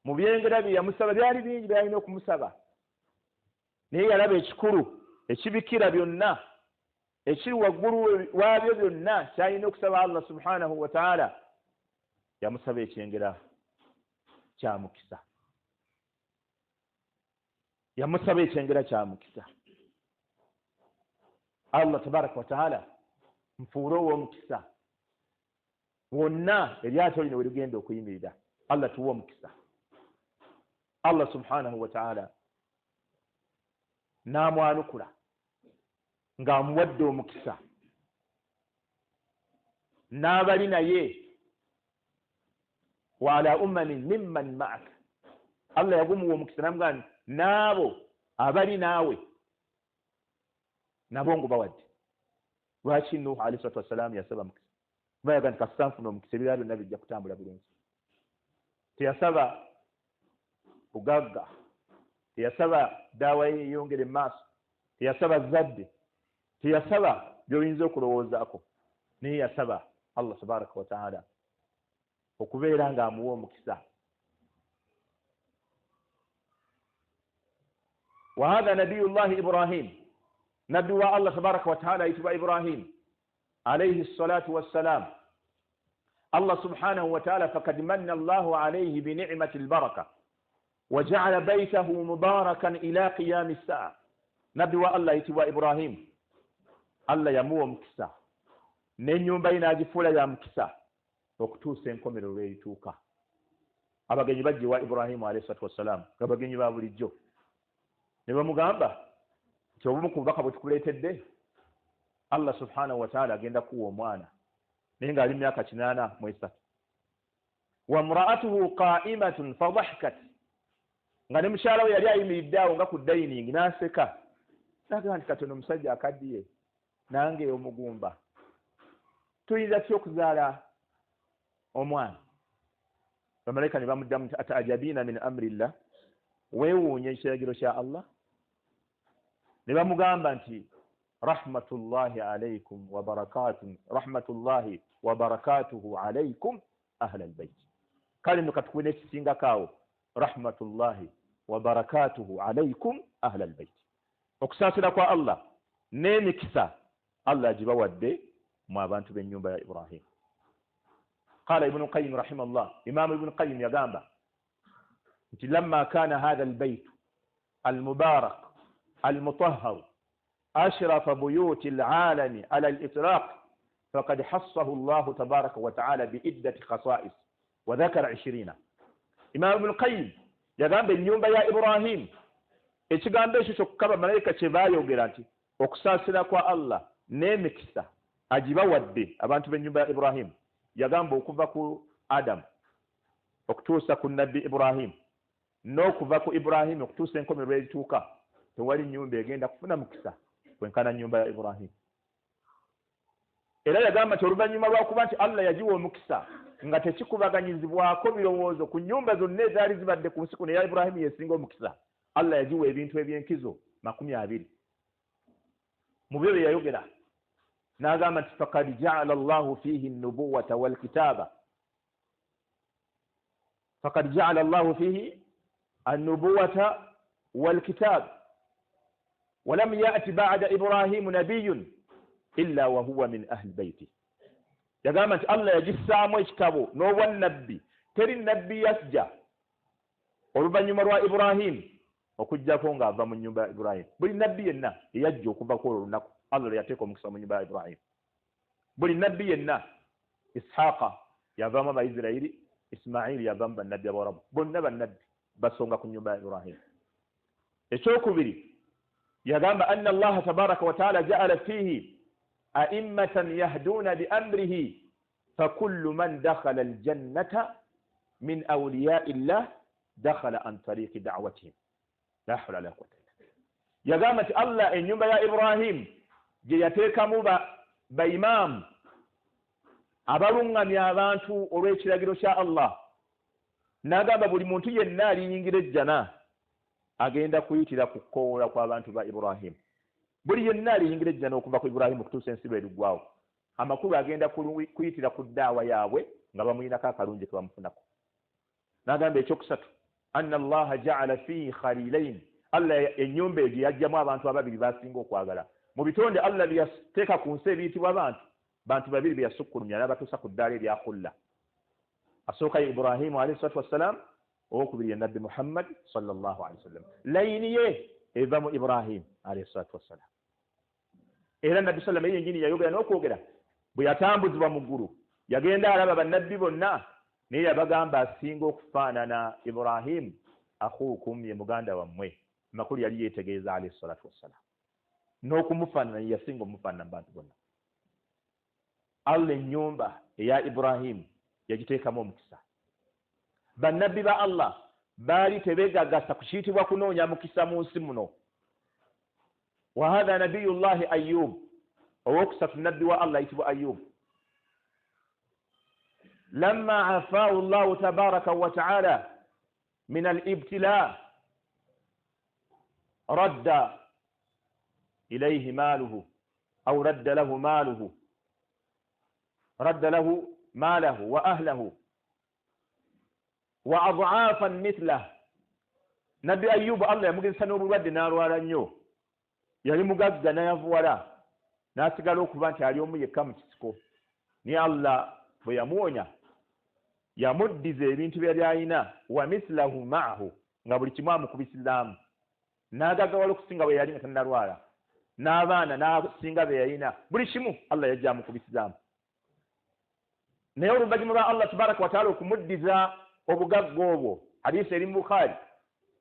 mu byengera bye yamusaba byali bingi byalina okumusaba naye yalaba ekikulu ekibikira byonna ekiri waggulu waabyo byonna kyalina okusaba Allah subhanahu wa ta'ala yamusaba ekyengera kya mukisa yamusaba ekyengera kya mukisa Allah tabaraka wa ta'ala mfuule ow'omukisa wonna eryato lino we ligenda okuyimirira Allah tuwa omukisa Allah subhanahu wa ta'ala n'amwanukula ng'amuwadde omukisa n'abali naye wa ala ummanin mimman ma'aka Allah yagumuwa omukisa namugamba n'abo abali naawe nabo ngubawadde lwaki Nuhu alayhi salatu wassalamu yasaba mukisa bayaga nti kasita nfuna omukisa ebirala byonna bijja kutambula bulungi teyasaba bugagga teyasaba daawa ye yeyongere mu maaso teyasaba zadde teyasaba by'oyinza okulowoozaako naye yasaba Allah tabaraka wa ta'ala okubeera ng'amuwa omukisa wa hadha nabiyullahi Ibrahim nabbi wa Allah tabaraka wa ta'ala ayitibwa Ibrahim alayhi salatu wassalam Allah subhanahu wa ta'ala faqad manna Allahu alayhi bi ni'mati al-baraka wa ja'ala baytahu mubarakan ila qiyam as-sa'a nabbi wa Allah ayitibwa Ibrahim Allah yamuwa omukisa n'ennyumba ye n'agifuula ya mukisa okutuusa enkomerero lw'erituuka abagenyi bajja wa Ibrahim alayhi salatu wassalam abagenyi ba bulijjo ne bamugamba nti obumu ku bubaka bwe tukuleetedde Allah subhanahu wa ta'ala agenda kuwa omwana naye ng'ali myaka 83 wa mraatuhu qa'imatun fadhahikat nga ne mukyala we yali ayimiridde awo nga ku dining n'aseka n'agamba nti katono omusajja akaddiye nange omugumba tuyinza tutya okuzaala omwana bamalayika ne bamuddamu nti ataajabiina min amrillah weewuunya ekiragiro kya Allah ne bamugamba nti rahmatullahi alaykum wa barakatuhu rahmatullahi wa barakatuhu alaykum ahla albayt kale nno katukuwe n'ekisingako awo rahmatullahi wa barakatuhu alaykum ahla albayt okusaasira kwa Allah n'emikisa Allah agibawadde mu abantu b'ennyumba ya Ibrahim قال ابن القيم رحمه الله إمام ابن القيم يقام لما كان هذا البيت المبارك المطهر أشرف بيوت العالم على الإطلاق فقد حصه الله تبارك وتعالى بعدة خصائص وذكر 20 إمام ابن القيم يقام بالنيوم يا إبراهيم ekigambo ekyo kyokka bamalayika kye baayogera nti okusaasira kwa Allah n'emikisa agibawadde abantu b'ennyumba ya Ibrahim yagamba okuva ku Adam okutuusa ku nabbi Ibrahim n'okuva ku Ibrahim okutuusa enkomerero erituuka tewali nnyumba egenda kufuna mukisa kwenkana nnyumba ya Ibrahim era yagamba nti oluvannyuma lwakuba nti Allah yagiwa omukisa nga tekikubaganyizibwako birowoozo ku nnyumba zonna ezaali zibadde ku nsi kuno eya Ibrahim yesinga omukisa Allah yagiwa ebintu eby'enkizo 20 mu byo bye yayogera n'agamba nti faqad ja'ala Allahu fihi an-nubuwwata wal kitaba faqad ja'ala Allahu fihi an-nubuwwata wal kitab wa lam ya'ti ba'da Ibrahim nabiyyun illa wa huwa min ahli bayti yagamba nti Allah yagissaamu ekitabo n'obwannabbi teri nabbi yasja oluvannyuma lwa Ibrahim okujjako ng'ava mu nnyumba ya Ibrahim buli nabbi yenna eyajja okuva ku olwo lunaku Allah yateeka omukisa mu nnyumba ya Ibrahim buli nabbi yenna Ishaqa yavaamu Abayisirayiri Ismaili yavaamu bannabbi Abawarabu bonna bannabbi basonga ku nnyumba ya Ibrahim ekyokubiri yagamba anna Allah tabaraka wa ta'ala ja'ala fihi a'immatan yahduna bi amrihi fakullu man dakhala al-jannata min awliya'i Allah dakhala an tariqi da'watihim la hawla wala quwwata illa billah yagamba nti Allah ennyumba ya Ibrahim gye yateekamu baimaamu abalungamya abantu olw'ekiragiro kya Allah n'agamba buli muntu yenna aliyingira ejjana agenda kuyitira ku kkoola kw'abantu ba Ibrahim buli yenna aliyingira ejjana okuva ku Ibrahim okutuusa ensi lw'eriggwawo amakulu agenda kuyitira ku ddaawa yaabwe nga bamuyinako akalungi ke bamufunako n'agamba ekyokusatu anna allaha ja'ala fihi khalilain allah ennyumba eyo yajjamu abantu ababiri basinga okwagala mu bitonde allah byateeka ku nsi ebiyitibwa bantu babiri byasukkulumya n'abatuusa ku ddaala erya khulla asooka ibrahimu alayhi salatu wassalam owokubiri ye nabbi muhammad sallallahu alaihi wasallam layini ye eva mu ibrahim alayhi salatu wassalam era nabbi sallam yennyini yayogera n'okwogera bwe yatambuzibwa mu ggulu yagenda alaba bannabbi bonna naye yabagamba asinga okufaanana ibrahim akhuukum ye muganda wammwe makulu yali yeetegeeza alayhi salatu wassalam n'okumufaanana yasinga omufaanana mu bantu bonna allah ennyumba eya ibrahim yagiteekamu omukisa bannabbi ba allah baali tebeegagasa ku kiyitibwa kunoonya mukisa mu nsi muno wa hatha nabiyullahi ayub owokusatu nabbi wa allah ayitibwa ayub lamma afaahu llahu tabaraka wa taala min alibtila radda ilayhi maaluhu au radda lahu maaluhu radda lahu maalahu wa ahlahu wa ad'afan mithlah nabbi ayubu allah yamugezesa n'obulwadde n'alwala nnyo yali mugagga n'ayavuwala n'asigala okuba nti ali omu yekka mu kisiko naye allah bwe yamuwonya yamuddiza ebintu byali alina wa mithlahu ma'ahu nga buli kimu amukubisizaamu n'agaggawala okusinga bwe yali nga tannalwala n'abaana n'asinga be yalina buli kimu allah yajja amukubisizaamu naye oluvannyuma lwa allah tabaraka wataala okumuddiza obugagga obwo hadisi eri mu bukhari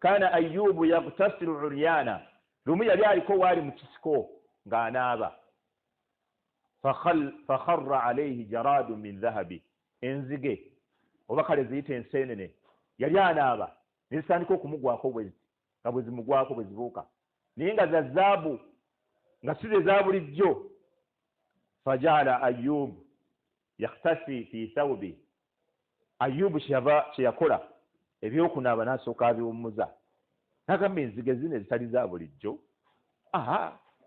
kana ayubu yagtasilu uryana lumu yali aliko waali mu kisiko ng'anaaba fakharra alayhi jaradu min dhahabi enzige oba kale ziyita enseenene yali anaaba nezitandika okumugwako nga bwe zimugwako bwe zibuuka naye nga za zaabu nga si ze za bulijjo fajala ayubu yaktasi fi thawbi ayubu kyeyakola ebyokunaaba n'asooka abiwummuza n'agamba enzige zino ezitali za bulijjo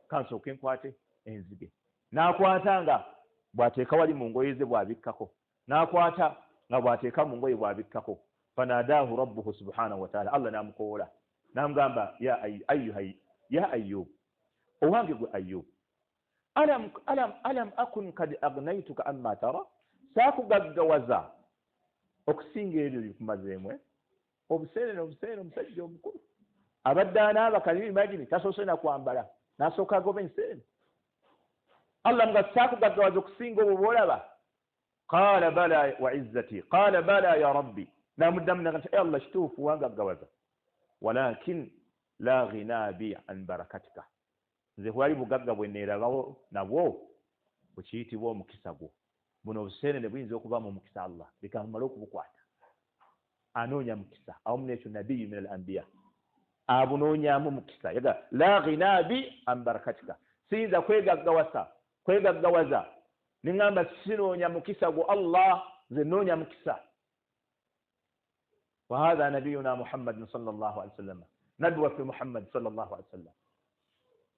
kansooke nkwate enzige n'akwata nga bw'ateeka wali mu ngoye ze bw'abikkako n'akwata nga bw'ateeka mu ngoye bw'abikkako fanadaahu rabbuhu subhanahu wa ta'ala allah n'amukoola n'amugamba ya ayub owange gwe ayub alam akun kad agnaituka amma tara saakugaggawaza okusinga ebyo bikumazeemwe obuseenene omusajja omukulu abadde anaaba kalimu imagine tasoose na kwambala n'asooka agoba enseenene allah nga saakugaggawaza okusinga obwo bw'olaba qala bala wa izzati qala bala ya rabbi n'amuddamu naga nti allah kituufu wangaggawaza walakin la ghina bi an barakatika nze bwali bugagga bwe neerabawo nabwo bukiyitibwa omukisa gwo buno obuseenene buyinza okubaamu omukisa allah bikamumala okubukwata anoonya mukisa awamu n'ekyo nabiyu min al anbiya abunoonyamu mukisa yaga la ghina bi an barakatika siyinza kwegaggawaza niŋŋamba sinoonya mukisa gwo allah nze noonya mukisa wa hatha nabiyuna muhammadin sallallahu alaihi wasallam nabbi waffe muhammad sallallahu alaihi wasallam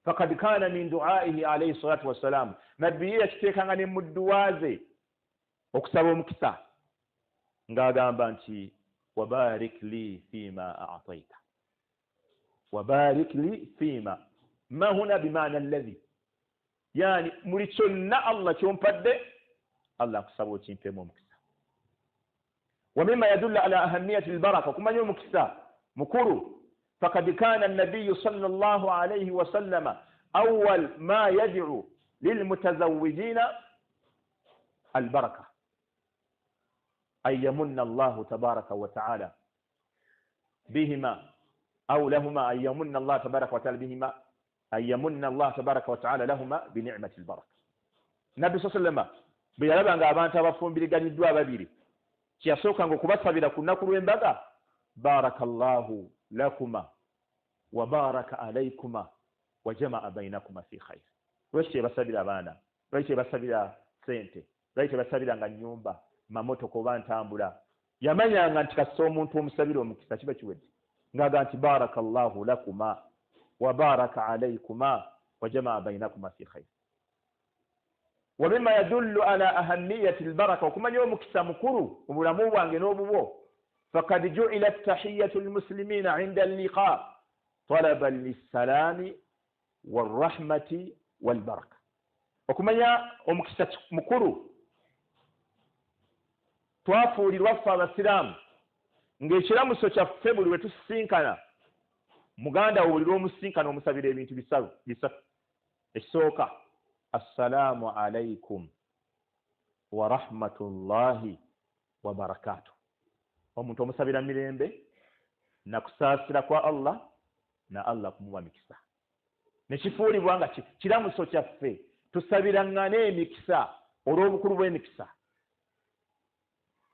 fakad kana min duaihi alayhi salatu wassalam nabbi ye yakiteekanga ne mu dduwa ze okusaba omukisa ng'agamba nti wabarik li fima a'taita wabarik li fima ma huna bimaana alladhi yani muli kyonna allah kyompadde allah akusaba okimpemu omukisa wa mima yadullu ala ahamiyati albaraka kumanya omukisa mukulu فقد كان النبي صلى الله عليه وسلم أول ما يدعو للمتزوجين البركة أن يمن الله تبارك وتعالى بهما أو لهما أن يمن الله تبارك وتعالى بهما أن يمن الله تبارك وتعالى لهما بنعمة البركة النبي صلى الله عليه وسلم بيلبanga abantu abafumbiriganiddwa ababiri kyasookanga okubasabira ku nnaku lw'embaga barakallahu lakuma wa baraka alaykuma wa jamaa bainakuma fi khair lwaki basabira abaana lwaki basabira sente lwaki basabira nga nyumba mamotoka oba ntambula yamanyanga nti kasita omuntu omusabira omukisa kiba kiwedde ng'aga nti barakallahu lakuma wa baraka alaykuma wa jamaa bainakuma fi khair wa mimma yadullu ala ahamiyati albaraka okumanya omukisa mukulu mu bulamu bwange n'obubwo فقد جعلت تحية المسلمين عند اللقاء طلبا للسلام والرحمة والبركة. okumanya omukisa mukulu twafuulirwa ffe abasiraamu ng'ekiramuso kyaffe buli we tusisinkana muganda wo buli lw'omusinkana omusabira ebintu bisatu. Ekisooka, assalaamu alaikum wa rahmatullahi wa barakatuh. Omuntu omusabira mirembe na kusaasira kwa Allah na Allah kumuwa mikisa. Nekifuulibwa nga kiramuso kyaffe tusabirangane emikisa olw'obukulu bw'emikisa.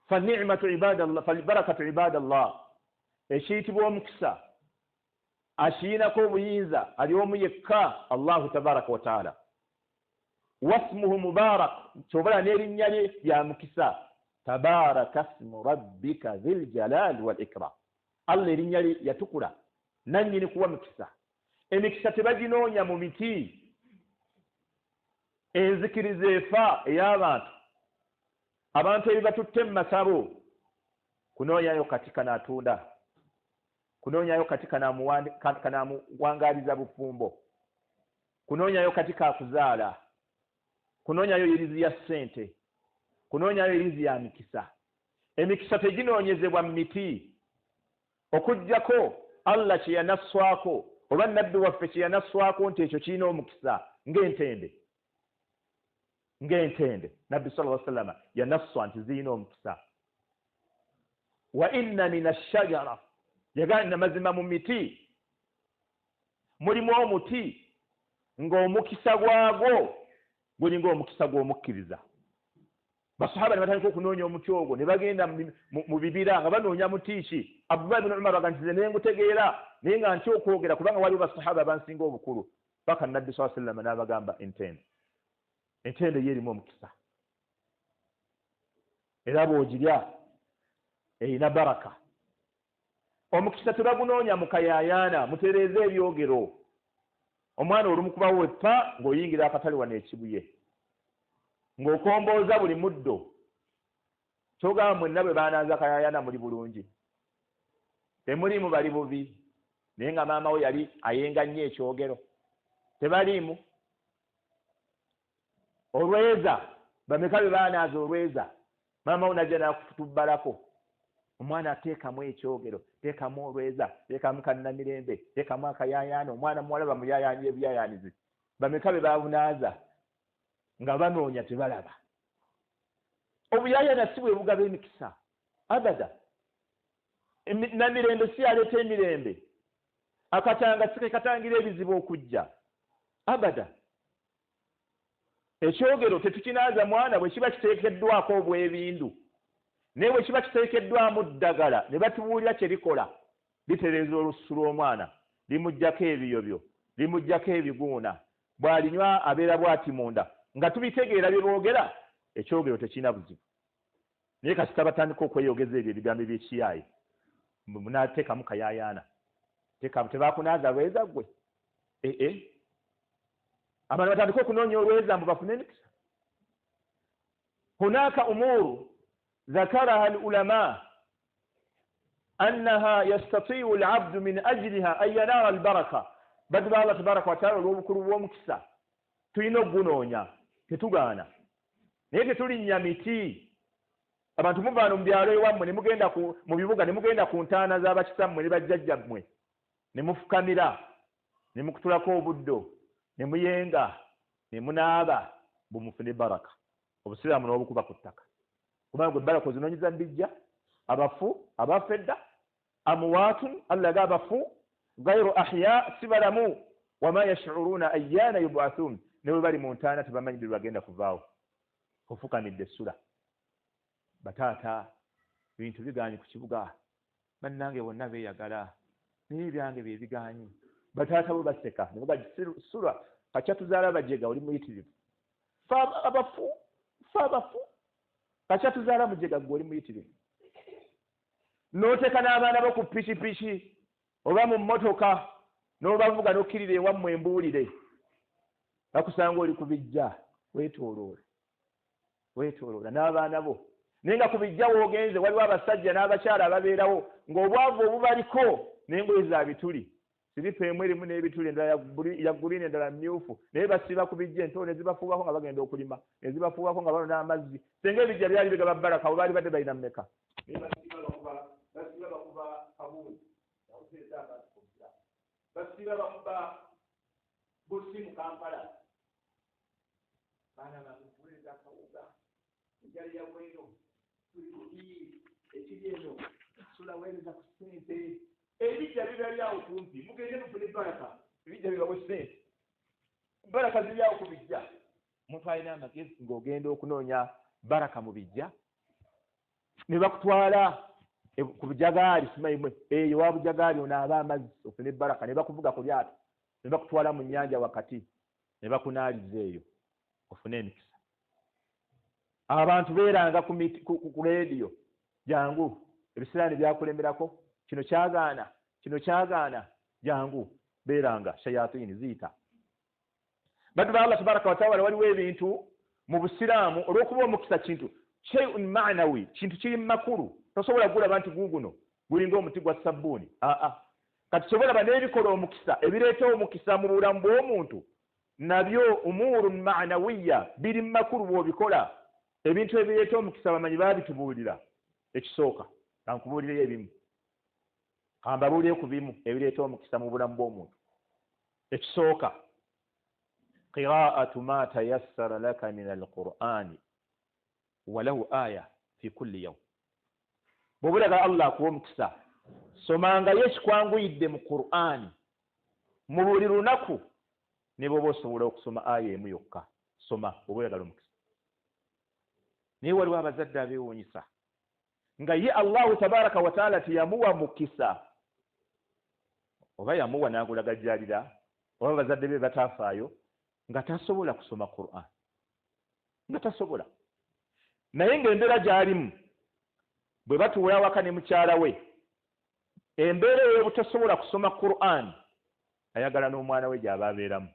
فالنعمة عباد الله فالبركة عباد الله ekiyitibwa omukisa ashiinako obuyinza ali omu yekka Allahu tabaraka wa taala. wasmuhu mubarak kyobala n'erinnya lye lya mukisa tabaraka smu rabbika dhil jalali wal ikram. Allah erinnya lye yatukula nannyini kuwa mukisa. Emikisa tebaginoonya mu miti enzikiriza efa ey'abantu abantu ebibatutte mu masabo kunoonyayo kati kanaatunda, kunoonyayo kati kanaamuwangaaliza bufumbo, kunoonyayo kati kakuzaala, kunoonyayo irizi ya ssente, kunoonyayo irizi ya mikisa. Emikisa teginoonyezebwa mu miti okuggyako Allah kye yanasswako oba nabbi waffe kye yanasswako nti ekyo kirina omukisa ng'entende. Nabbi sallallahu alaihi wasallam yanasswa nti zirina omukisa. Wa inna min ash-shajara yagana mazima mu miti mulimu omuti ng'omukisa gwagwo guli ng'omukisa gw'omukkiriza. Basahaba ne batandika okunoonya omuti ogwo ne bagenda mu bibira nga banoonya muti ki. Abdullah ibn Umar baga nti ze nengutegeera naye nga ntya okwogera kubanga waliwo basahaba abansinga obukulu. Paka Nabbi sallallahu alaihi wasallam n'abagamba entende ye erimu omukisa era bw'ogirya erina baraka. Omukisa tebagunoonya mu kayayaana mutereeze ebyogero. Omwana olumukubawo eppa ng'oyingira akatale wano ekibuye ng'okombooza buli muddo kyogamba mwenna bwe baanaaza kayayaana muli bulungi, temuliimu bali bubi naye nga maama we yali ayenga nnyo ekyogero, tebaliimu. Olweza bameka be baanaaza olweza maama we najja nakutubbalako. Omwana ateekamu ekyogero, teekamu olweza, teekamu kannamirembe, teekamu akayayaana. Omwana muwala bamuyayaanira ebuyayaanizi. Bameka be babunaaza nga banoonya tebalaba. Obuyayaana si bwe bugaba emikisa abada. Namirembe si aleeta emirembe. Akatanga si katangira ebizibu okujja abada. Ekyogero tetukinaaza mwana bwe kiba kiteekeddwako obwebindu naye bwe kiba kiteekeddwamu ddagala ne batubuulira kye likola litereeza olususu lw'omwana limuggyako ebiyobyo, limuggyako ebiguuna, bw'alinywa abeera bw'ati munda nga tubitegeera bye boogera. Ekyogero tekirina buzibu naye kasita batandika okweyogeza ebyo ebigambo by'ekiyaayi munaateekamu kayayaana tebaakunaaza lweza ggwe abantu batandika okunoonya olweza mbu bafune emikisa. Hunaka umuru ذكرها العلماء أنها يستطيع العبد من أجلها أن ينال البركة. بدل الله تبارك وتعالى olw'obukulu bw'omukisa tulina ogunoonya tetugaana naye tetulinnya miti. Abantu muvaano mu byalo ewammwe ne mugenda mu bibuga ne mugenda ku ntaana z'abakisammwe ne bajjajjammwe ne mufukamira ne mukutulako obuddo ne muyenga ne munaaba bumufune baraka. Obusiraamu n'obukuba ku ttaka kubanga gwe baraka ozinoonyeza mbijja abafu abafedda amwaatun allaga abafu gayru ahya sibalamu wama yash'uruna ayyana yub'athun. ne bwe bali mu ntaana tebamanyi bye bagenda kuvaawo. Ofukamidde essula bataata ebintu bigaanyi ku kibuga bannange bonna beeyagala naye ebyange bye bigaanyi. Bataata bwe baseka ne baga ssula kacya tuzaala bajega oli muyitirivu. Abafu kacya tuzaala mujega gwe oli muyitirivu. N'oteeka n'abaana bo ku pikipiki oba mu mmotoka n'obavuga n'okkirira ewammwe embuulire bakusanga oli ku bijja weetooloola n'abaana bo nenga kubijjawo ogenze waliwo abasajja n'abakyala ababeerawo ng'obwavu obubaliko n'engoye za bituli siripa emu erimu n'ebituli endala ya guliini endala myufu naye basiba ku bijja ento ne zibafuubako nga bagenda okulima ne zibafuubako nga banona amazzi senga ebijja byali bigaba baraka baali badde balina mmeka basiba bakuba kabuuli basiba bakuba busi mu Kampala baana bakuweereza akawuga ejjali ya bweno tuli ekiri eno tulaweereza ku ssente ebijja bibyali awo kumpi mugende mufune baraka ebijja bibawe ssente baraka ziri awo ku bijja omuntu alina amagezi ng'ogenda okunoonya baraka mu bijja ne bakutwala ku bujagaali simayimwe eyo wa bujagaali onaaba amazzi ofune baraka ne bakuvuga ku lyato ne bakutwala mu nnyanja wakati ne bakunaaliza eyo ofune emikisa abantu beeranga ku leediyo jangu ebisiraani byakulemerako kino kyagaana jangu beeranga shayatini ziyita baddu ba Allah tabaraka wa taala waliwo ebintu mu busiraamu olw'okuba omukisa kintu shay'un ma'nawi kintu kiri makulu tosobola kulaba nti guguno gulinga omuti gwa sabbuuni kati sobola ba n'ebikola omukisa ebireeta omukisa mu bulamu bw'omuntu nabyo umurun ma'nawiya biri makulu bw'obikola ebintu ebireeta omukisa bamanyi baabitubuulira ekisooka kankubuulireyo ebimu kambabuulire ku bimu ebireeta omukisa mu bulamu bw'omuntu ekisooka qiraatu ma tayassara laka min alqur'ani walahu aya fi kulli yawm bw'obulaga Allah akuwa omukisa somangayo ekikwanguyidde mu Qur'ani mu buli lunaku ne bw'oba osobola okusoma aya emu yokka soma obweyagala omukisa naye waliwo abazadde abeewuunyisa nga ye Allahu tabaraka wa taala teyamuwa mukisa oba yamuwa n'agulagajjalira oba abazadde be batafaayo nga tasobola kusoma Qur'an nga tasobola naye ng'embeera gy'alimu bwe batuula awaka ne mukyala we embeera ey'obutasobola kusoma Qur'an ayagala n'omwana we gy'aba abeeramu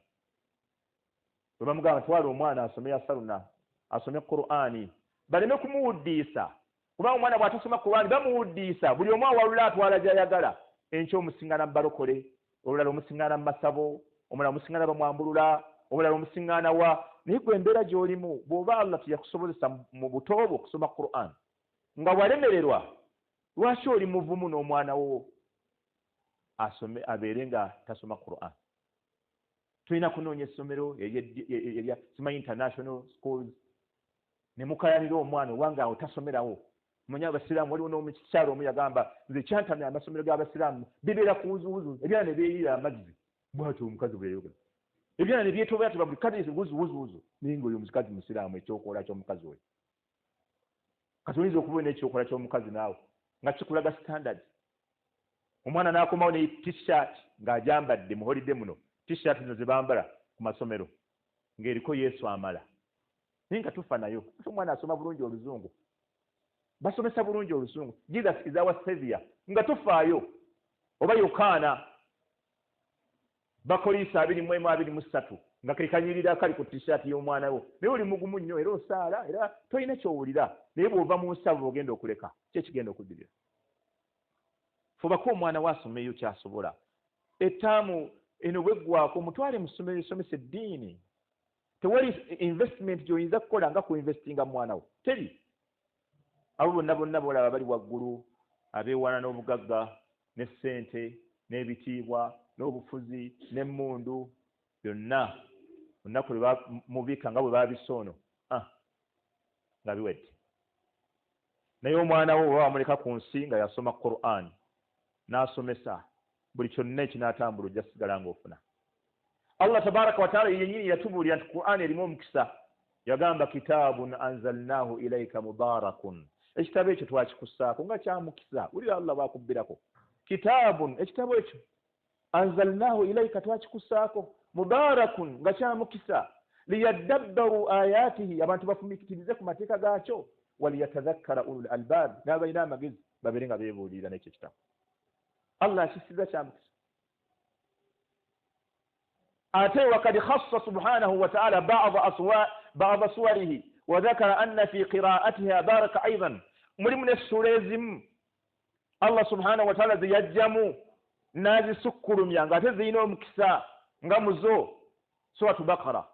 bwe bamugamba twala omwana asome yasaruna asome Qur'ani baleme kumuwuddiisa kubanga omwana bw'atasoma Qur'ani bamuwuddiisa buli omu awalula atwala gy'ayagala enkya omusiŋŋaana mu balokole olulala omusiŋŋaana mu masabo omulala omusiŋŋaana bamwambulula omulala omusiŋŋaana wa naye gwe embeera gy'olimu bw'oba Allah teyakusobozesa mu buto bwo okusoma Qur'an nga walemererwa lwaki oli muvumu n'omwana wo asome abeere nga tasoma Qur'an tulina kunoonya essomero erya simanyi international schools ne mukayanira omwana owanga otasomerawo manya abasiraamu waliwo n'omukyalo omu yagamba nze kyantamya amasomero g'abasiraamu bibeera ku wuzuwuzu ebyana ne beeyira amazzi bwatyo omukazi bwe yayogera ebyana ne byetobayatoba buli kati wuzuwuzu naye ng'oyo omukazi musiraamu ekyokola ky'omukazi we kati oyinza okuba n'ekyokola ky'omukazi naawe nga kikulaga standard omwana n'akomawo ne t-shirt ng'agyambadde mu holiday muno t-shirt zino ze bambala ku masomero ng'eriko Yesu amala naye nga tufa nayo omwana asoma bulungi oluzungu basomesa bulungi oluzungu Jesus is our savior nga tufaayo oba Yokaana Bakoliisa 21:23 nga kekanyirira kali ku t-shirt y'omwana wo naye oli mugumu nnyo era osaala era tolina kyowulira naye bw'ova mu nsavu ogenda okuleka kyekigenda okuddirira fubako omwana waasomeyo kyasobola ettaamu eno bweggwako mutwale mu ssomero esomesa eddiini tewali investment gy'oyinza kukola nga ku investinga mwana wo teri abo bonna bolaba bali waggulu abeewaana n'obugagga ne ssente n'ebitiibwa n'obufuzi n'emmundu byonna olunaku lwe bamubika nga bwe baabisoono nga biwedde naye omwana wo oba wamuleka ku nsi nga yasoma Qur'an n'asomesa buli kyonna ekinaatambula ojja sigala ng'ofuna Allah tabaraka wa taala yennyini yatubuulira nti Qur'an erimu omukisa yagamba kitaabun anzalnahu ilayka mubarakun ekitabo ekyo twakikussaako nga kyamukisa wulira Allah bw'akubbirako kitaabun ekitabo ekyo anzalnahu ilayka twakikussaako mubarakun nga kyamukisa liyaddabbaru ayatihi abantu bafumikitirize ku mateeka gaakyo waliyatadhakkara ulul albab n'abalina amagezi babeere nga beebuulira n'ekyo ekitabo Allah akisiza kyamukisa ate wakad khassa subhanahu wa ta'ala ba'd suwarihi وذكر أن في قراءتها بركة أيضا من السورة الله سبحانه وتعالى يجمع نازي سكر ميانغا تزينو مكسا نغمزو سورة البقرة.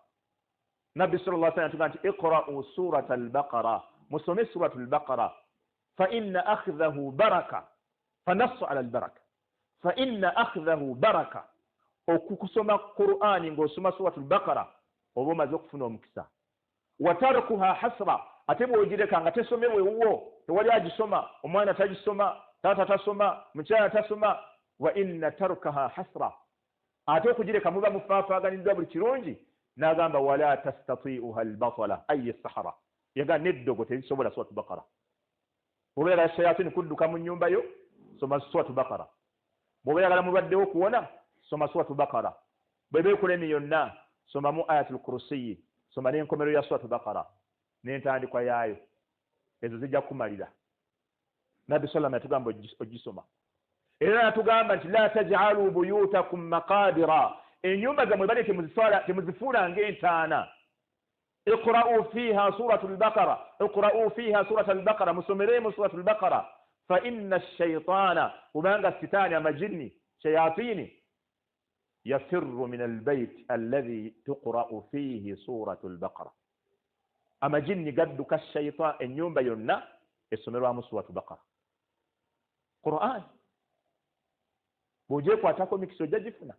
نبي صلى الله عليه وسلم اقرأوا سورة البقرة مسمى سورة البقرة فإن أخذه بركة فنص على البركة فإن أخذه بركة وكسما القرآن وسمى سورة البقرة وما زقفنا مكسا وتركها حسرة أتبو وجدك أن تسمى وهو تولي أجي سمى ومانا تجي سمى تاتا تسمى مشانا تسمى وإن تركها حسرة أتوك جدك مبا مفافا غني دبر تيرونجي ناغامبا ولا تستطيعها البطلة أي السحرة يقال ندوغو تسمى سورة البقرة وبيغا الشياطين كل كم نيومبا يو سمى سورة البقرة وبيغا مبدئو كونا سمى سورة البقرة بيبيكو لمي ينا سمى مو آية الكرسي سمى نينكم يا سورة البقرة نينتاندي kwa yayo ezo zijja kumalira. Nabi sallallahu alayhi wasallam yatugamba ogisoma era natugamba nti la taj'alu buyutakum maqadira enyumba zamwe bale temuzifuula ng'entaana. اقرأوا فيها سورة البقرة اقرأوا فيها سورة البقرة مسمرين سورة البقرة فإن الشيطان وبانغ الستان مجني شياطيني يفر من البيت الذي تقرأ فيه سورة البقرة. أما جني قد كالشيطان إن يوم بينا اسمروا سورة البقرة قرآن بوجيكو أتاكو مكسو جاجفنا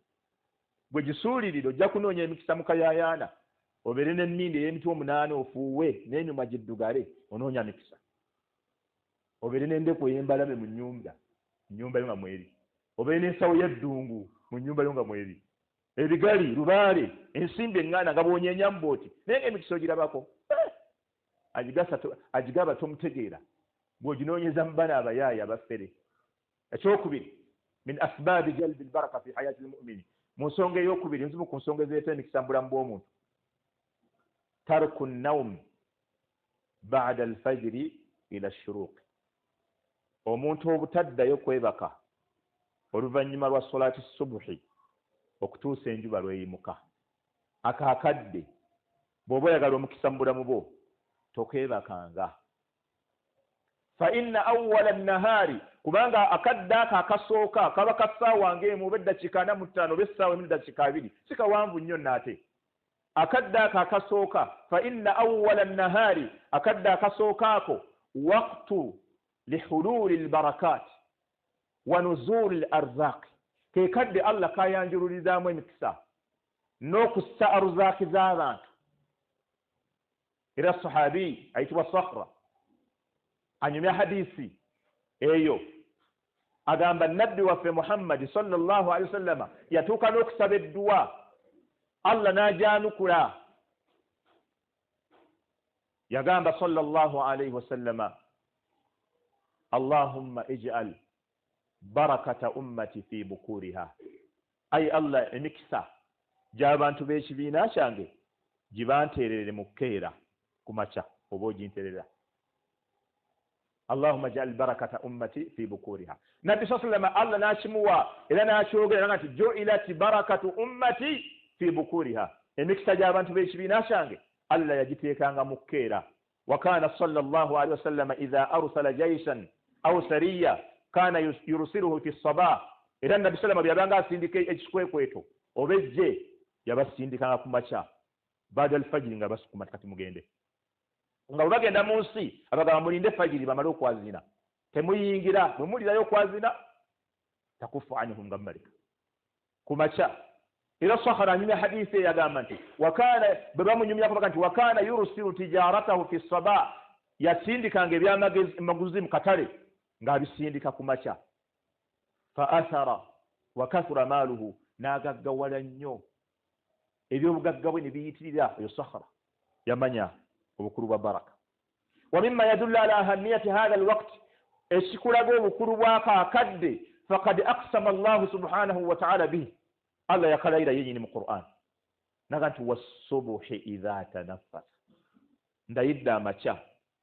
بوجسولي لدو جاكو نوني مكسا مكايانا oberene nnindi y'emituwa munaana ofuuwe n'enyuma giddugale onoonya mikisa. Oberene endeku ey'embalabe mu nnyumba yo nga mweri. Oberene ensawo y'eddungu mu nnyumba yo nga mweri. Ebigali lubaale ensimbi eŋŋaana nga bw'onyeenya mbooti naye ng'emikisa ogirabako. Agigaba tomutegeera bw'oginoonyeza mu bana abayaayi abaffere. Ekyokubiri min asbaabi jalbi albaraka fi hayaati almu'mini mu nsonga ey'okubiri nzimu ku nsonga ezireeta emikisa mu bulamu bw'omuntu ترك النوم بعد الفجر إلى الشروق. omuntu obutaddayo kwebaka oluvannyuma lwa solati subuhi okutuusa enjuba lweyimuka. Akakadde bw'oba oyagala omukisa mu bulamu bwo tokebakanga. fa inna awwala nnahaari kubanga akadde ako akasooka kaba ka ssaawa ng'emu oba eddakiika 45 oba essaawa n'eddakiika 2 si kawanvu nnyo naate. akadde ako akasooka fa inna awwala nnahaari akadde akasookaako waqtu lihululi albarakat wa nuzuli alarzaq ke kadde Allah kayanjululizaamu emikisa n'okussa arzaaki z'abantu. era sahabi ayitibwa Sakhra anyumya hadisi eyo agamba nabbi waffe Muhammad sallallahu alaihi wasallam yatuuka n'okusaba edduwa Allah najanukula yagamba sallallahu alayhi wasallam Allahumma ij'al barakata ummati fi bukuriha. Ay Allah emikisa gy'abantu b'ekibiina kyange gibanteerere mu kkeera ku makya oba oginterera. Allahumma ij'al barakata ummati fi bukuriha. Nabbi sallallahu alayhi wasallam Allah n'akimuwa era n'akyogera nti ju'ilat barakatu ummati fi bukuriha. Emikisa gy'abantu b'ekibiina kyange Allah yagiteekanga mu kkeera. Wa kana sallallahu alayhi wasallam idha arsala jayshan aw sariya kana yursiluhu fi sabah. Era Nabbi sallallahu yabanga asindika ekikwekweto oba ejje yabasindikanga ku makya baada alfajiri nga basukuma kati mugende nga bagenda mu nsi abagamba mulinde fajiri bamale okwazina temuyingira bwe mulirayo okwazina takufu anhum nga malika ku makya. Era Sakhra nyumya hadithi yagamba nti wakana baba munyumya kutoka nti wakana yursilu tijaratahu fi sabah yasindikanga ebyamaguzi mu katale ng'abisindika ku makya. Fa athara wa kathura maaluhu n'agaggawala nnyo ebyobugagga bwe ne biyitirira eyo Sakhra yamanya obukulu bwa baraka. Wa mimma yadullu ala ahamiyati hadha alwaqt ekikulaga obukulu bw'ako akadde faqad aqsama Allahu subhanahu wa ta'ala bihi Allah yakalayira yenyini mu Qur'an naga nti was-subhi idha tanaffas ndayidda amakya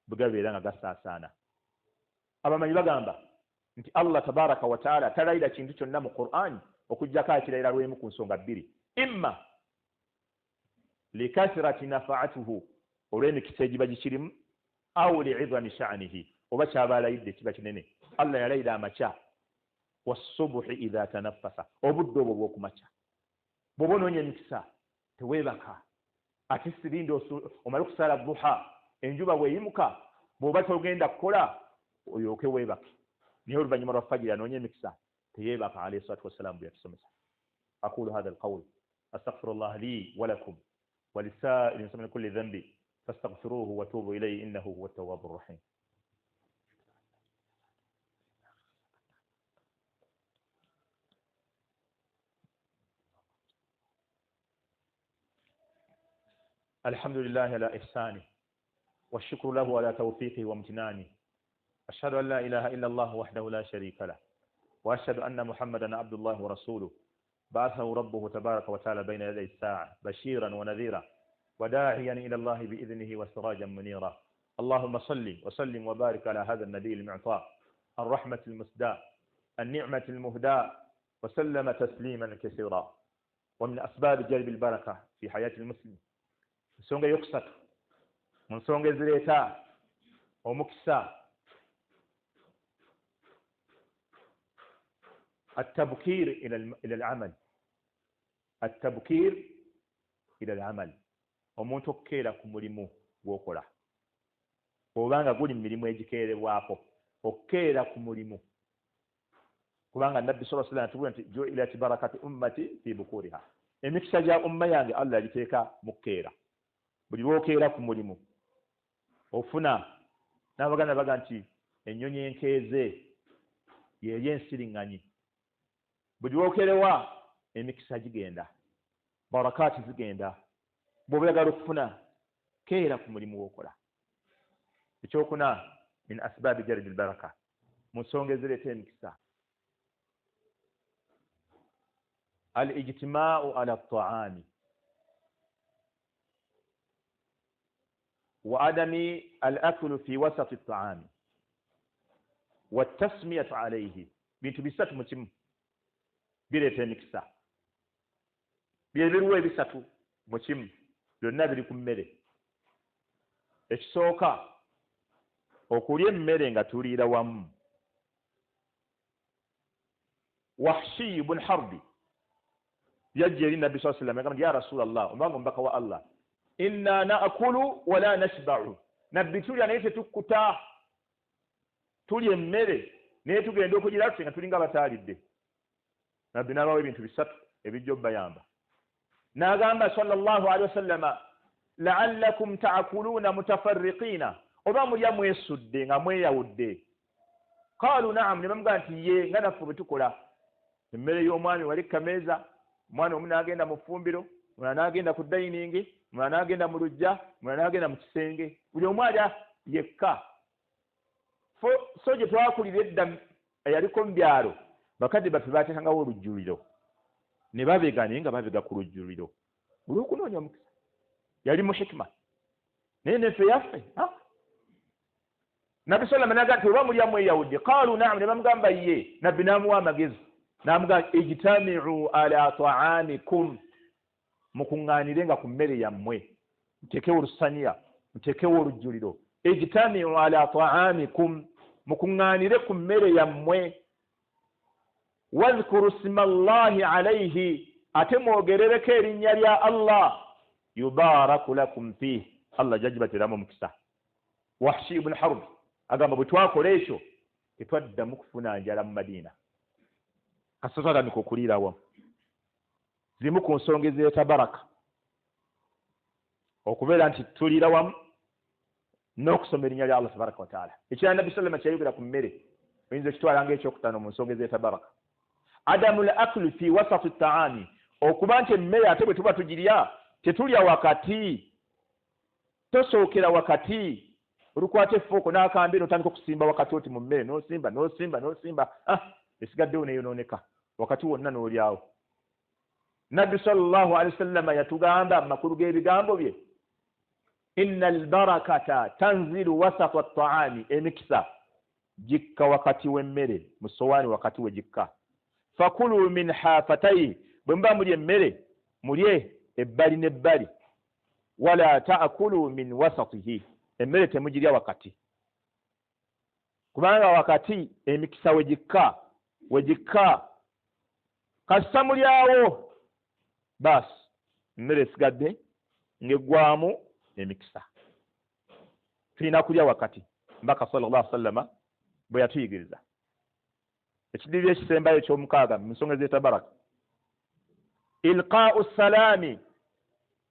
bwegabeera nga gasaasaana. Abamanyi bagamba nti Allah tabaraka wa ta'ala talayira kintu kyonna mu Qur'an okujjako akirayira lw'emu ku nsonga bbiri. Imma likathrati nafa'atuhu olw'emikisa egiba gikirimu aw li'idhami sha'nihi oba kyaba alayidde kiba kinene. Allah yalayira amakya wassubuhi idha tanaffasa obudde obwo bw'okumakya bw'oba onoonya emikisa teweebaka ate sirinde omale okusala duha enjuba bw'eyimuka bw'oba togenda kukola oyooke weebake naye oluvannyuma lwa fajiri anoonya emikisa teyeebaka alayhi salatu wassalamu bwe yatusomesa. aqulu hadha alqawl astaghfirullah li wa lakum wa lisaa'iri muslimin min kulli dhanbi fastaghfiruhu wa tubu ilayhi innahu huwa at-tawwabur rahim. الحمد لله على إحسانه والشكر له على توفيقه وامتنانه. أشهد أن لا إله إلا الله وحده لا شريك له وأشهد أن محمدا عبد الله ورسوله بعثه ربه تبارك وتعالى بين يدي الساعة بشيرا ونذيرا وداعيا إلى الله بإذنه وسراجا منيرا. اللهم صل وسلم وبارك على هذا النبي المعطاء الرحمة المسداة النعمة المهداة وسلم تسليما كثيرا. ومن أسباب جلب البركة في حياة المسلم nsonga yokusatu mu nsonga ezireeta omukisa التبكير إلى العمل. التبكير إلى العمل omuntu okukeera ku mulimu gw'okola obanga guli mu mirimu egikeerebwako okukeera ku mulimu kubanga nabbi sallallahu alayhi wa sallam atubwira nti ju'ilat barakati ummati fi bukuriha emikisa gya umma yange Allah yagiteeka mu kukeera. Buli lwokeera ku mulimu ofuna n'abaganda baga nti ennyonyi enkeeze yeerya ensiriŋŋanyi. Buli lwokeerewa emikisa gigenda barakaati zigenda. bw'oba oyagala okufuna keera ku mulimu w'okola. ekyokuna min asbaabi jalbi albaraka mu nsonga ezireeta emikisa al ijtimaa'u ala at-ta'ami وعدم الأكل في وسط الطعام والتسمية عليه. bintu bisatu mu kimu bireeta emikisa. byebiruwa ebisatu mu kimu byonna biri ku mmere. ekisooka okulya emmere nga tuliira wamu. Wahshi ibn Harbi yajja eri nabbi sallallahu alayhi wa sallam ya Rasulallah omubanga omubaka wa Allah inna naakulu wala nashba'u. nabbi tulya naye tetukkuta. tulya emmere naye tugenda okugira tusenga tulinga abataalidde. nabbi n'abawo ebintu bisatu ebijja obbayamba. n'agamba sallallahu alayhi wa sallama la'allakum ta'kuluna mutafarriqina oba mulya mwesudde nga mweyawudde. qaalu na'am ne bamugamba nti ye nga naffe bwe tukola. emmere y'omwami wali kameeza omwana omu n'agenda mu ffumbiro omulala n'agenda ku dayiningi omulala n'agenda mu luggya omulala n'agenda mu kisenge buli omu alya yekka. so gye twakulira edda eyaliko mu byalo bakadde baffe baateekangawo olujjuliro ne babega naye nga babega ku lujjuliro olw'okunoonya omukisa. yali mu hikima naye neffe yaffe nabbi sallallahu alayhi wa sallam oba mulya mweyawudde. qaalu na'am ne bamugamba ye. nabbi n'amuwa amagezi n'amugamba ijtami'u ala ta'amikum mukuŋŋaanirenga ku mmere yammwe muteekewo olusaniya muteekewo olujjuliro. ijtami'u ala ta'amikum mukuŋŋaanire ku mmere yammwe. wadhkuru sima Allahi alayhi ate mwogerereko erinnya lya Allah yubaraku lakum fihi Allah jajibatiramu omukisa. Wahshi ibn Harb agamba bwe twakola ekyo tetwaddamu kufuna njala mu Madiina. kasita twatandika okuliirawo zimu ku nsonga ezireeta baraka okubeera nti tuliira wamu n'okusoma erinnya lya Allah tabaraka wa taala. ekirala nabbi sallama kyayogera ku mmere oyinza okitwala ng'ekyokutaano mu nsonga ezireeta baraka. adamu l aklu fi wasati taami okuba nti emmere ate bwe tuba tugirya tetulya wakati. tosookera wakati olukwata effuuko n'akambe n'otandika okusimba wakati oti mu mmere n'osimba esigaddewo neyonooneka wakati wonna n'olyawo. nabbi sallallahu alayhi wa sallam yatugamba mu makulu g'ebigambo bye inna albarakata tanzilu wasata at-ta'ami emikisa jikka wakati w'emmere mu sowaani wakati we jikka. fakulu min hafatayi bwe muba mulya emmere mulye ebbali n'ebbali wala taakulu min wasatihi, emmere temugirya wakati, kubanga wakati emikisa wegikka kasita mulyawo basi emmere esigadde ng'eggwamu emikisa. Tulina kulya wakati mbaka sallallahu alaihi wasallama bwe yatuyigiriza. Ekidirira ekisembayo eky'omukaaga mu nsonga ez'etabaraka, ilqaa'u salaami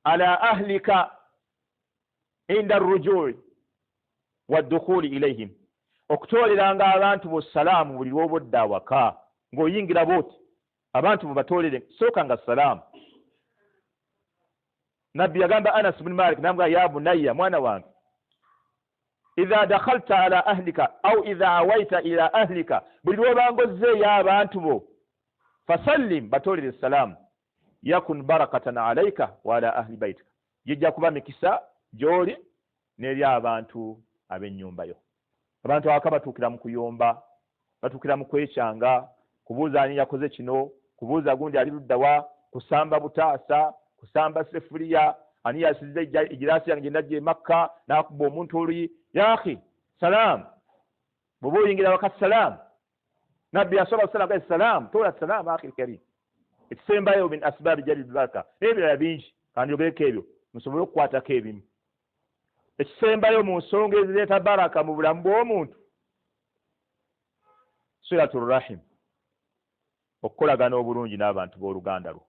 ala ahlika inda arrujui waddukhuli ilayhim, okutooleranga abantu bo salaamu buli lw'oba odda awaka ng'oyingira booti abantu bo batoolere sooka nga salaamu. Nabbi yagamba Anas bin Malik namga ya bunayya, mwana wange, idha dakhalta ala ahlika au idha awaita ila ahlika, buli lw'obanga ozzeeyo abantu bo fasallim, batoolere salaamu, yakun barakatan alayka wa ala ahli baitika, yijja kuba mikisa gy'oli n'eri abantu ab'ennyumba yo. Abantu awaka batuukira mu kuyomba, batuukira mu kwekyanga, kubuuza ani yakoze kino, kubuuza gundi ali luddawa, kusamba butaasa, kusamba sefuliya, ani yasize ejiraasi yange najja e Makka n'akuba omuntu oli. Ya akhi, salaamu. Bw'oba oyingira waka salaamu. Nabbi sallallahu alaihi wasallam salaamu, toola salaamu akhi karim. Ekisembayo min asbaabi jalbi baraka, n'ebirala bingi kandyogereko ebyo musobole okukwatako ebimu. Ekisembayo mu nsonga ezireeta baraka mu bulamu bw'omuntu, silatu rahim, okukolagana obulungi n'abantu b'oluganda lwo,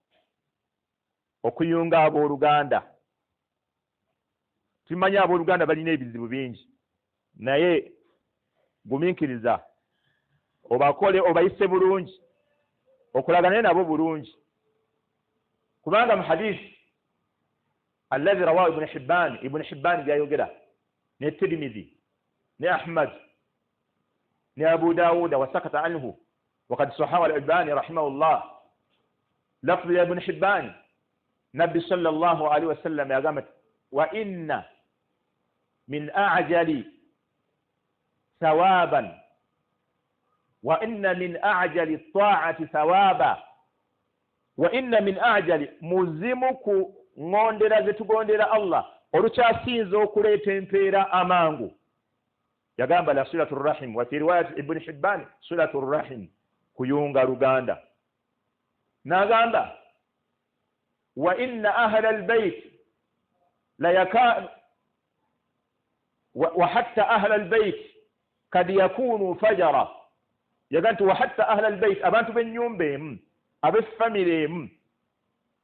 okuyunga abooluganda. Tumanyi abooluganda balina ebizibu bingi, naye gumiikiriza obakole, obayise bulungi, okolagane nabo bulungi, kubanga mu hadisi alladhi rawahu ibn Hibban byayogera, ne Tirmidhi ne Ahmad ne Abu Dawud wa sakata anhu وقد صححه الألباني رحمه الله. لفظ ابن حبان نبي صلى الله عليه وسلم يا قامت وإن من أعجل ثوابا وإن من أعجل الطاعة ثوابا وإن من أعجل مزمك ngondera zetugondera Allah olukyasinza okuleeta empeera amangu. Yagamba la silatu rahim, wa fi riwayat ibn Hibban silatu rahim, kuyunga luganda. Nagamba wa inna ahla albayt la yakunu wa hatta ahla albayt kad yakunu fajara. Yagamba wa hatta ahla albayt, abantu b'ennyumba emu, ab'effamile emu,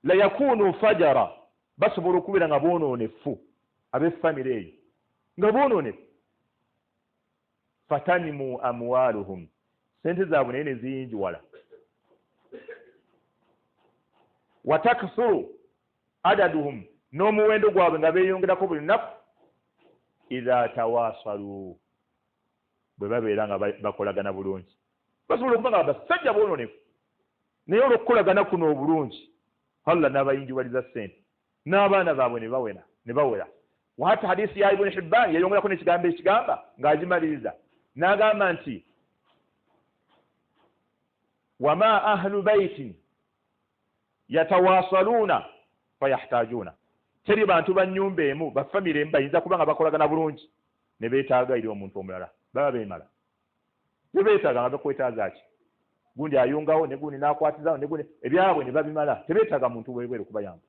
la yakunu fajara, basobola okubeera nga boonoonefu, ab'effamile eyo nga boonoonefu. Fatanimu amwaluhum, sente zaabwe naye ne ziyinjiwala. Watakthuru adaduhum, n'omuwendo gwabwe nga beeyongerako buli nnaku. Idha tawasalu, bwe babeera nga bakolagana bulungi, basobola okuba nga basajja boonoonefu, naye olw'okukolagana kuno obulungi Allah n'abayinjiwaliza sente, n'abaana baabwe ne bawera. Wahata hadisi ya Ibn Hibban yayongerako n'ekigambo ekigamba ng'agimaliriza n'agamba nti wama ahlu baitin yatawasaluna fayahtajuna, teri bantu ba nnyumba emu, bafamire emu bayinza kuba nga bakolagana bulungi ne beetaaga eri omuntu omulala, baba beemala. Tebeetaaga nga bakwetaaza ki, gundi ayungawo ne gundi n'akwatizawo ne gundi, ebyabwe ne babimala. Tebeetaaga muntu webweru kubayamba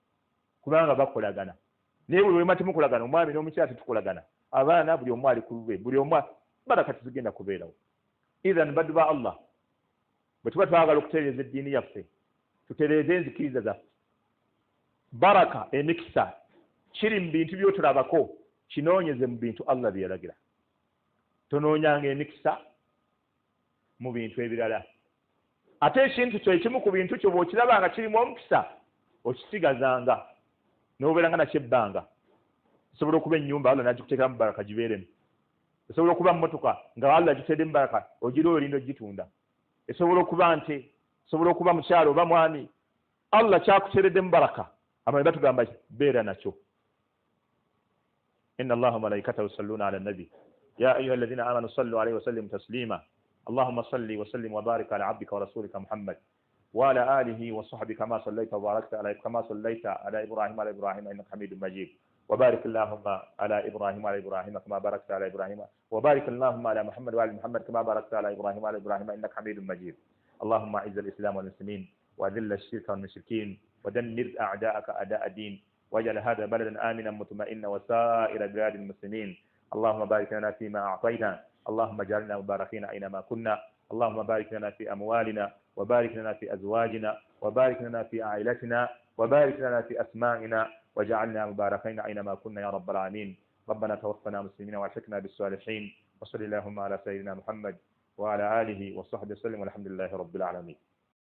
kubanga bakolagana. Naye buli lwema temukolagana, omwami n'omukyala tetukolagana, abaana buli omu ali ku lulwe, buli omu baraka tezigenda kubeerawo. Idhan baddu ba Allah, bwe tuba twagala okutereeza eddiini yaffe, tutereeze enzikiriza zaffe. Baraka, emikisa kiri mu bintu by'otulabako, kinoonyeze mu bintu Allah bye yalagira. Tonoonyanga emikisa mu bintu ebirala. Ate ekintu kyo ekimu ku bintu kyo bw'okiraba nga kirimu omukisa, okisigazanga n'obeera nga nakyo ebbanga. Esobola okuba ennyumba Allah n'agikuteekamu baraka gibeeremu. Esobola okuba mmotoka nga Allah agiteddemu baraka, ogira olinda ogitunda. Esobola okuba nte, esobola okuba mukyalo oba mwami, Allah kyakuteereddemu baraka, abamu batugamba beera nakyo. Inna Allaha malaikatahu yusalluna ala nabi ya ayyuha alladhina amanu sallu alayhi wa sallimu taslima. اللهم صل وسلم وبارك على عبدك ورسولك محمد وعلى آله وصحبه كما صليت وباركت على إبراهيم وعلى إبراهيم إنك حميد مجيد. وبارك اللهم على إبراهيم وعلى إبراهيم كما باركت على إبراهيم، وبارك اللهم على محمد وعلى محمد كما باركت على إبراهيم وعلى إبراهيم إنك حميد مجيد. اللهم أعز الإسلام والمسلمين وأذل الشرك والمشركين ودمر أعداءك أعداء الدين، واجعل هذا بلدا آمنا مطمئنا وسائر بلاد المسلمين. اللهم بارك لنا فيما أعطينا، اللهم اجعلنا مباركين أينما كنا، اللهم بارك لنا في أموالنا، وبارك لنا في أزواجنا، وبارك لنا في عائلتنا، وبارك لنا في أسمائنا، وجعلنا مباركين أينما كنا يا رب العالمين. ربنا توفنا مسلمين والحقنا بالصالحين، وصل اللهم على سيدنا محمد وعلى آله وصحبه وسلم، والحمد لله رب العالمين.